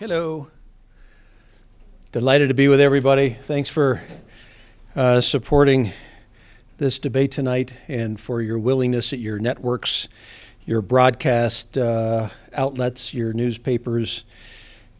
Hello. Delighted to be with everybody. Thanks for supporting this debate tonight and for your willingness at your networks, your broadcast outlets, your newspapers,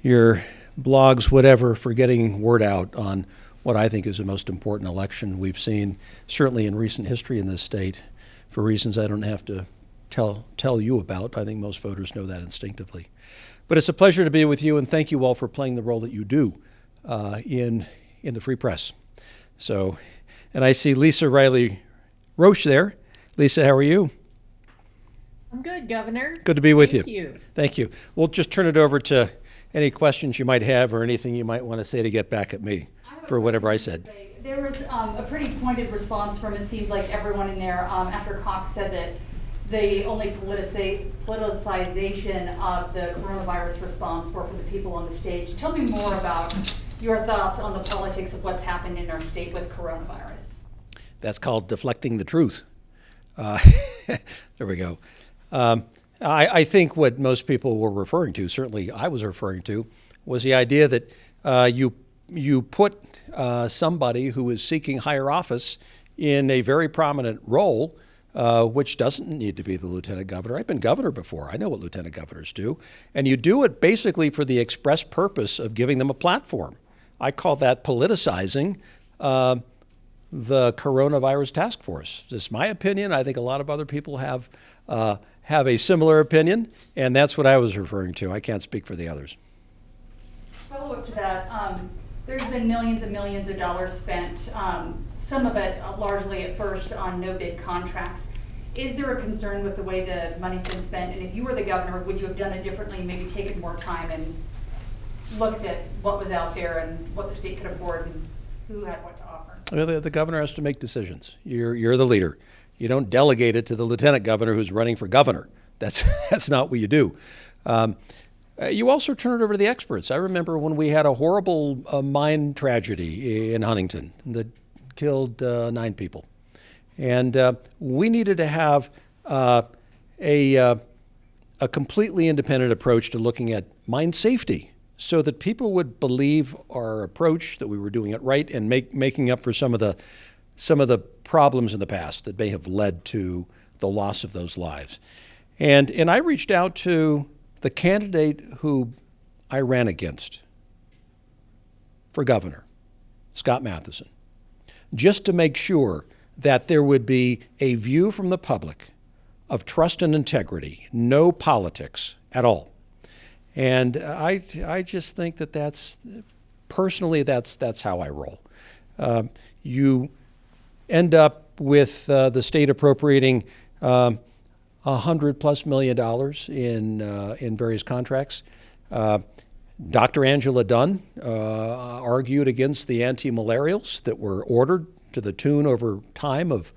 your blogs, whatever, for getting word out on what I think is the most important election we've seen, certainly in recent history in this state, for reasons I don't have to tell you about. I think most voters know that instinctively. But it's a pleasure to be with you, and thank you all for playing the role that you do in the free press. So, and I see Lisa Riley Roche there. Lisa, how are you? I'm good, Governor. Good to be with Thank you. you. Thank you. We'll just turn it over to any questions you might have or anything you might want to say to get back at me for whatever I said. There was a pretty pointed response from, it seems like, everyone in there after Cox said that the only politicization of the coronavirus response were for the people on the stage. Tell me more about your thoughts on the politics of what's happened in our state with coronavirus. That's called deflecting the truth. There we go. I think what most people were referring to, certainly I was referring to, was the idea that you put somebody who is seeking higher office in a very prominent role, which doesn't need to be the lieutenant governor. I've been governor before. I know what lieutenant governors do. And you do it basically for the express purpose of giving them a platform. I call that politicizing the coronavirus task force. It's my opinion. I think a lot of other people have a similar opinion, and that's what I was referring to. I can't speak for the others. Follow-up to that, there's been millions and millions of dollars spent, some of it largely at first on no-bid contracts. Is there a concern with the way the money's been spent? And if you were the governor, would you have done it differently, maybe taken more time and looked at what was out there and what the state could afford and who had what to offer? Well, the governor has to make decisions. You're the leader. You don't delegate it to the lieutenant governor who's running for governor. That's not what you do. You also turn it over to the experts. I remember when we had a horrible mine tragedy in Huntington that killed 9 people. And we needed to have a completely independent approach to looking at mine safety so that people would believe our approach, that we were doing it right, and making up for some of the problems in the past that may have led to the loss of those lives. And I reached out to the candidate who I ran against for governor, Scott Matheson, just to make sure that there would be a view from the public of trust and integrity, no politics at all. And I just think that's personally, that's how I roll. You end up with the state appropriating $100+ million in various contracts. Dr. Angela Dunn argued against the anti-malarials that were ordered to the tune over time of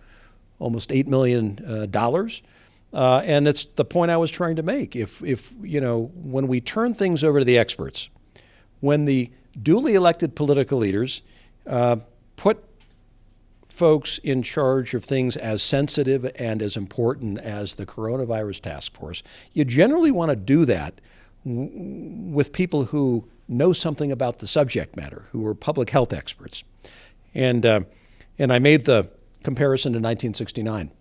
almost $8 million. And it's the point I was trying to make. If when we turn things over to the experts, when the duly elected political leaders put folks in charge of things as sensitive and as important as the coronavirus task force, you generally want to do that with people who know something about the subject matter, who are public health experts. And I made the comparison to 1969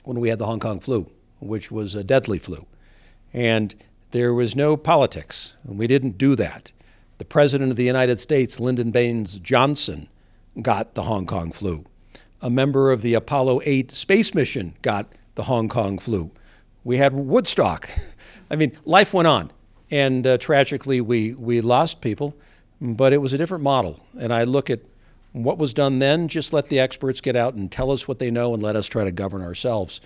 when we had the Hong Kong flu, which was a deadly flu. And there was no politics, and we didn't do that. The President of the United States, Lyndon Baines Johnson, got the Hong Kong flu. A member of the Apollo 8 space mission got the Hong Kong flu. We had Woodstock. I mean, life went on. And tragically, we lost people, but it was a different model. And I look at what was done then, just let the experts get out and tell us what they know and let us try to govern ourselves.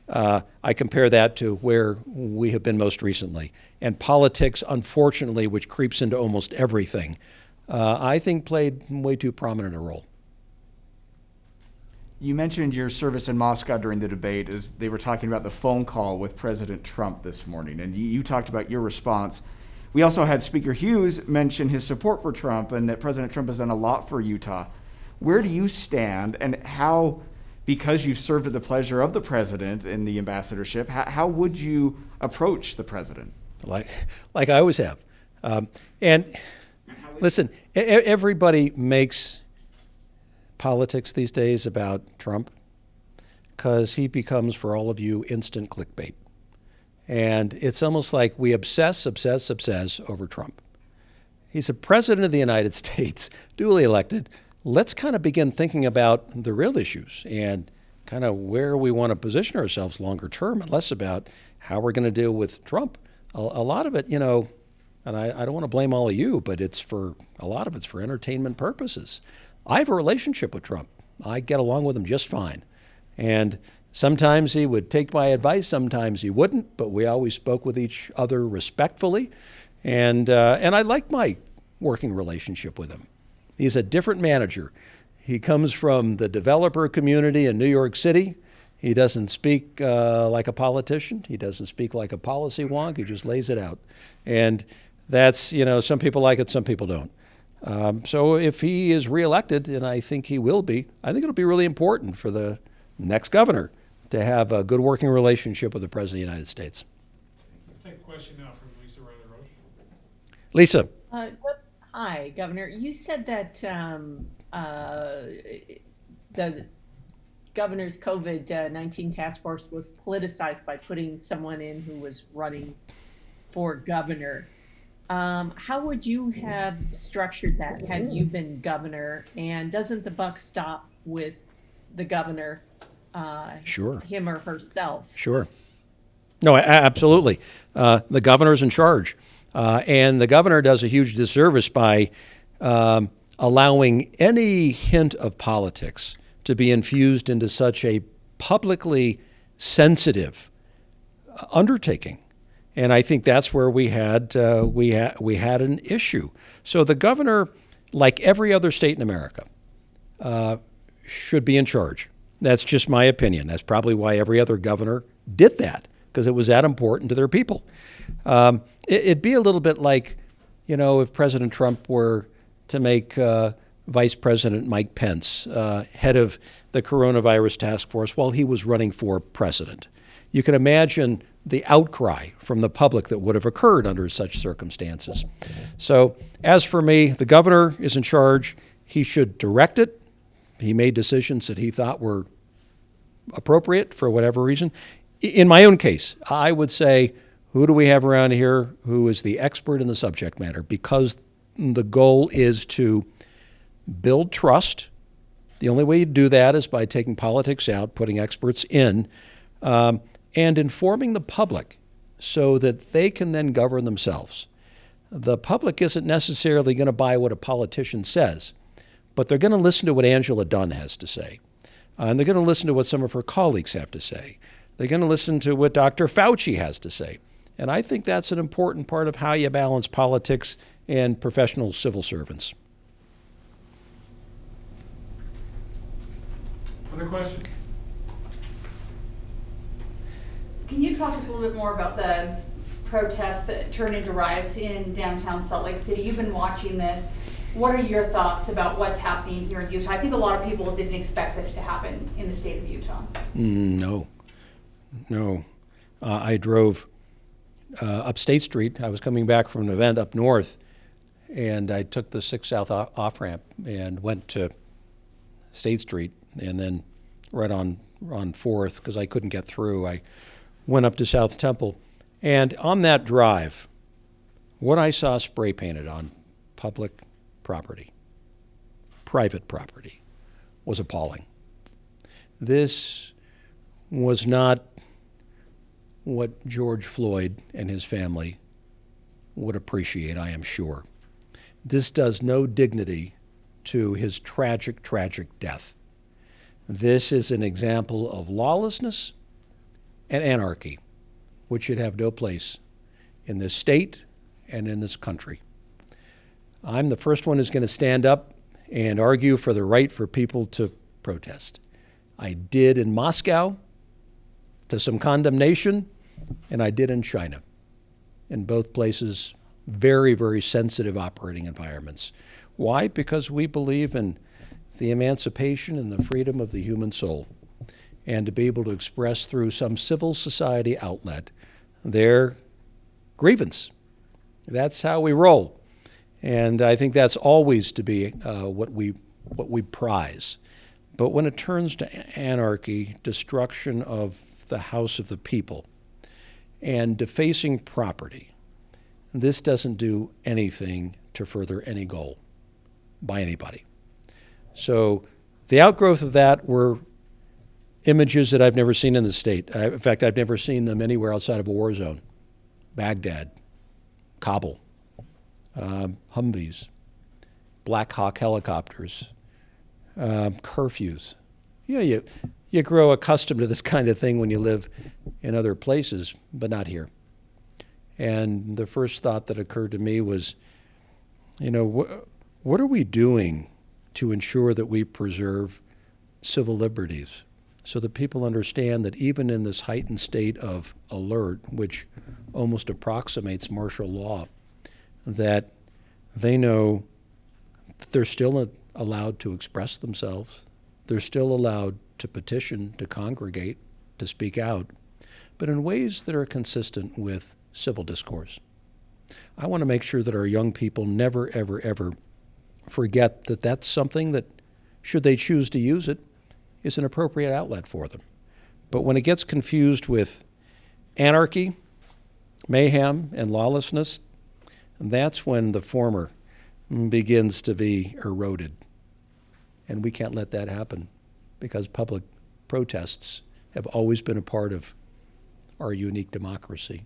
I compare that to where we have been most recently. And politics, unfortunately, which creeps into almost everything, I think played way too prominent a role. You mentioned your service in Moscow during the debate as they were talking about the phone call with President Trump this morning, and you talked about your response. We also had Speaker Hughes mention his support for Trump and that President Trump has done a lot for Utah. Where do you stand, and how, because you've served at the pleasure of the president in the ambassadorship, how would you approach the president? Like I always have. And listen, everybody makes politics these days about Trump because he becomes, for all of you, instant clickbait. And it's almost like we obsess over Trump. He's a president of the United States, duly elected. Let's kind of begin thinking about the real issues and kind of where we want to position ourselves longer term, and less about how we're going to deal with Trump. A lot of it, and I don't want to blame all of you, but a lot of it's for entertainment purposes. I have a relationship with Trump. I get along with him just fine. And sometimes he would take my advice, sometimes he wouldn't, but we always spoke with each other respectfully. And I like my working relationship with him. He's a different manager. He comes from the developer community in New York City. He doesn't speak like a politician. He doesn't speak like a policy wonk. He just lays it out. And that's, some people like it, some people don't. So if he is reelected, and I think he will be, I think it'll be really important for the next governor to have a good working relationship with the President of the United States. Let's take a question now from Lisa Riley-Roche. Lisa. Hi, Governor. You said that the governor's COVID-19 task force was politicized by putting someone in who was running for governor. How would you have structured that had you been governor? And doesn't the buck stop with the governor, Sure. him or herself? Sure. No, absolutely. The governor's in charge. And the governor does a huge disservice by allowing any hint of politics to be infused into such a publicly sensitive undertaking. And I think that's where we had an issue. So the governor, like every other state in America, should be in charge. That's just my opinion. That's probably why every other governor did that, because it was that important to their people. It'd be a little bit like, if President Trump were to make Vice President Mike Pence head of the coronavirus task force while he was running for president. You can imagine the outcry from the public that would have occurred under such circumstances. So as for me, the governor is in charge. He should direct it. He made decisions that he thought were appropriate for whatever reason. In my own case, I would say, who do we have around here who is the expert in the subject matter? Because the goal is to build trust. The only way you do that is by taking politics out, putting experts in, and informing the public so that they can then govern themselves. The public isn't necessarily going to buy what a politician says, but they're going to listen to what Angela Dunn has to say. And they're going to listen to what some of her colleagues have to say. They're going to listen to what Dr. Fauci has to say. And I think that's an important part of how you balance politics and professional civil servants. Other question? Can you talk to us a little bit more about the protests that turned into riots in downtown Salt Lake City? You've been watching this. What are your thoughts about what's happening here in Utah? I think a lot of people didn't expect this to happen in the state of Utah. No. I drove up State Street. I was coming back from an event up north, and I took the 6 South off-ramp and went to State Street, and then right on 4th, because I couldn't get through, I went up to South Temple. And on that drive, what I saw spray painted on public property, private property, was appalling. This was not what George Floyd and his family would appreciate, I am sure. This does no dignity to his tragic, tragic death. This is an example of lawlessness and anarchy, which should have no place in this state and in this country. I'm the first one who's going to stand up and argue for the right for people to protest. I did in Moscow to some condemnation, and I did in China. In both places, very, very sensitive operating environments. Why? Because we believe in the emancipation and the freedom of the human soul, and to be able to express through some civil society outlet their grievance That's how we roll. And I think that's always to be what we prize. But when it turns to anarchy, destruction of the house of the people, and defacing property, this doesn't do anything to further any goal by anybody. So the outgrowth of that were images that I've never seen in the state. In fact, I've never seen them anywhere outside of a war zone. Baghdad, Kabul, Humvees, Black Hawk helicopters, curfews. You grow accustomed to this kind of thing when you live in other places, but not here. And the first thought that occurred to me was, what are we doing to ensure that we preserve civil liberties so that people understand that even in this heightened state of alert, which almost approximates martial law, that they know that they're still allowed to express themselves, they're still allowed to petition, to congregate, to speak out, but in ways that are consistent with civil discourse. I want to make sure that our young people never, ever, ever forget that that's something that, should they choose to use it, is an appropriate outlet for them. But when it gets confused with anarchy, mayhem, and lawlessness, that's when the former begins to be eroded. And we can't let that happen because public protests have always been a part of our unique democracy.